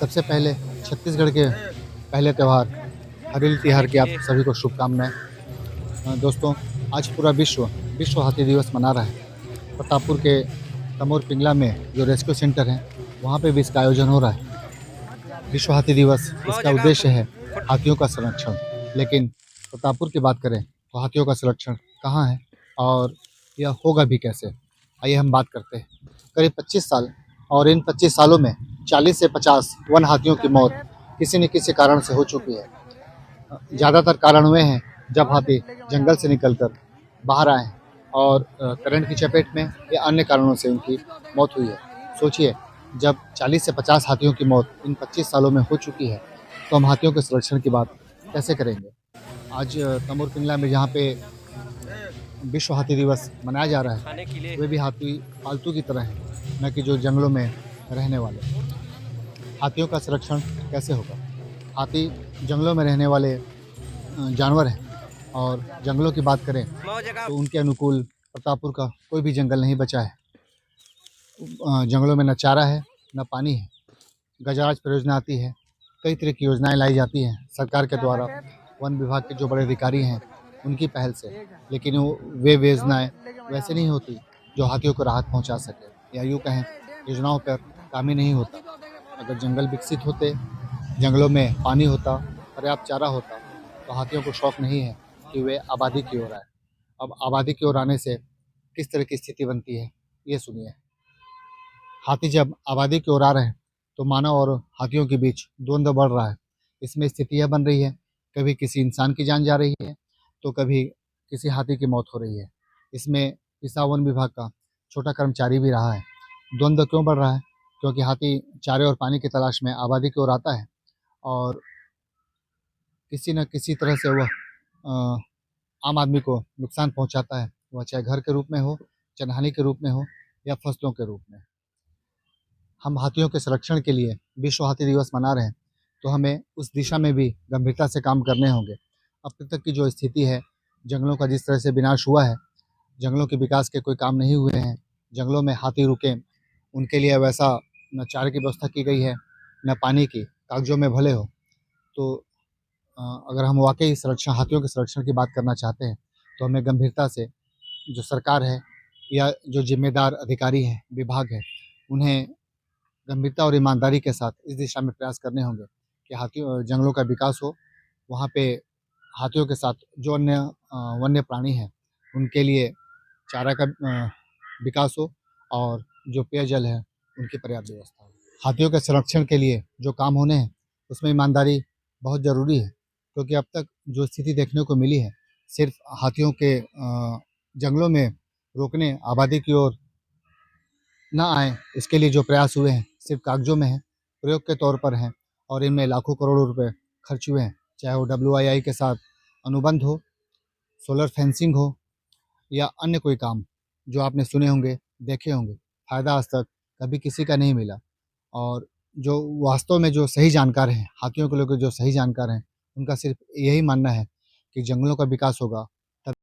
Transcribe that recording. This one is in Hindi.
सबसे पहले छत्तीसगढ़ के पहले त्यौहार हरेली तिहार की आप सभी को शुभकामनाएँ। दोस्तों, आज पूरा विश्व हाथी दिवस मना रहा है। प्रतापपुर के तमोर पिंगला में जो रेस्क्यू सेंटर है, वहाँ पे भी इसका आयोजन हो रहा है। विश्व हाथी दिवस इसका उद्देश्य है हाथियों का संरक्षण। लेकिन प्रतापपुर की बात करें तो हाथियों का संरक्षण कहाँ है और यह होगा भी कैसे? आइए हम बात करते हैं। करीब 25 साल और इन 25 सालों में 40 से 50 वन हाथियों की मौत किसी न किसी कारण से हो चुकी है। ज़्यादातर कारण वे हैं जब हाथी जंगल से निकलकर बाहर आए हैं और करंट की चपेट में या अन्य कारणों से उनकी मौत हुई है। सोचिए, जब 40 से 50 हाथियों की मौत इन 25 सालों में हो चुकी है, तो हम हाथियों के संरक्षण की बात कैसे करेंगे? आज तमोर पिंगला में जहाँ पे विश्व हाथी दिवस मनाया जा रहा है, वे भी हाथी पालतू की तरह हैं, न कि जो जंगलों में रहने वाले। हाथियों का संरक्षण कैसे होगा? हाथी जंगलों में रहने वाले जानवर हैं और जंगलों की बात करें तो उनके अनुकूल प्रतापपुर का कोई भी जंगल नहीं बचा है। जंगलों में न चारा है, न पानी है। गजराज परियोजना आती है, कई तरह की योजनाएं लाई जाती हैं सरकार के द्वारा, वन विभाग के जो बड़े अधिकारी हैं उनकी पहल से, लेकिन वे योजनाएं वैसे नहीं होती जो हाथियों को राहत पहुंचा सके, या यूँ कहें योजनाओं पर काम ही नहीं होता। अगर जंगल विकसित होते, जंगलों में पानी होता, पर्याप्त चारा होता, तो हाथियों को शौक नहीं है कि वे आबादी की ओर आए। अब आबादी की ओर आने से किस तरह की स्थिति बनती है, ये सुनिए। हाथी जब आबादी की ओर आ रहे हैं तो मानव और हाथियों के बीच द्वंद्व बढ़ रहा है। इसमें स्थिति यह बन रही है, कभी किसी इंसान की जान जा रही है तो कभी किसी हाथी की मौत हो रही है। इसमें पिसा वन विभाग का छोटा कर्मचारी भी रहा है। द्वंद्व क्यों बढ़ रहा है? क्योंकि हाथी चारे और पानी की तलाश में आबादी की ओर आता है और किसी न किसी तरह से वह आम आदमी को नुकसान पहुंचाता है, वह चाहे घर के रूप में हो, जनहानि के रूप में हो या फसलों के रूप में। हम हाथियों के संरक्षण के लिए विश्व हाथी दिवस मना रहे हैं, तो हमें उस दिशा में भी गंभीरता से काम करने होंगे। अब तक की जो स्थिति है, जंगलों का जिस तरह से विनाश हुआ है, जंगलों के विकास के कोई काम नहीं हुए हैं, जंगलों में हाथी रुके, उनके लिए वैसा न चारे की व्यवस्था की गई है, न पानी की, कागजों में भले हो। तो अगर हम वाकई संरक्षण, हाथियों के संरक्षण की बात करना चाहते हैं, तो हमें गंभीरता से जो सरकार है या जो जिम्मेदार अधिकारी हैं, विभाग है, उन्हें गंभीरता और ईमानदारी के साथ इस दिशा में प्रयास करने होंगे कि हाथियों जंगलों का विकास हो। वहाँ पे हाथियों के साथ जो अन्य वन्य प्राणी हैं, उनके लिए चारा का विकास हो और जो पेयजल है उनकी पर्याप्त व्यवस्था हो। हाथियों के संरक्षण के लिए जो काम होने हैं, उसमें ईमानदारी बहुत ज़रूरी है, क्योंकि अब तक जो स्थिति देखने को मिली है, सिर्फ हाथियों के जंगलों में रोकने, आबादी की ओर ना आए, इसके लिए जो प्रयास हुए हैं सिर्फ कागजों में हैं, प्रयोग के तौर पर हैं और इनमें लाखों करोड़ों रुपए खर्च हुए हैं। चाहे वो WII के साथ अनुबंध हो, सोलर फेंसिंग हो या अन्य कोई काम जो आपने सुने होंगे, देखे होंगे, फ़ायदा आज तक कभी किसी का नहीं मिला। और जो वास्तव में जो सही जानकार हैं, हाथियों को लेकर जो सही जानकार हैं, उनका सिर्फ यही मानना है कि जंगलों का विकास होगा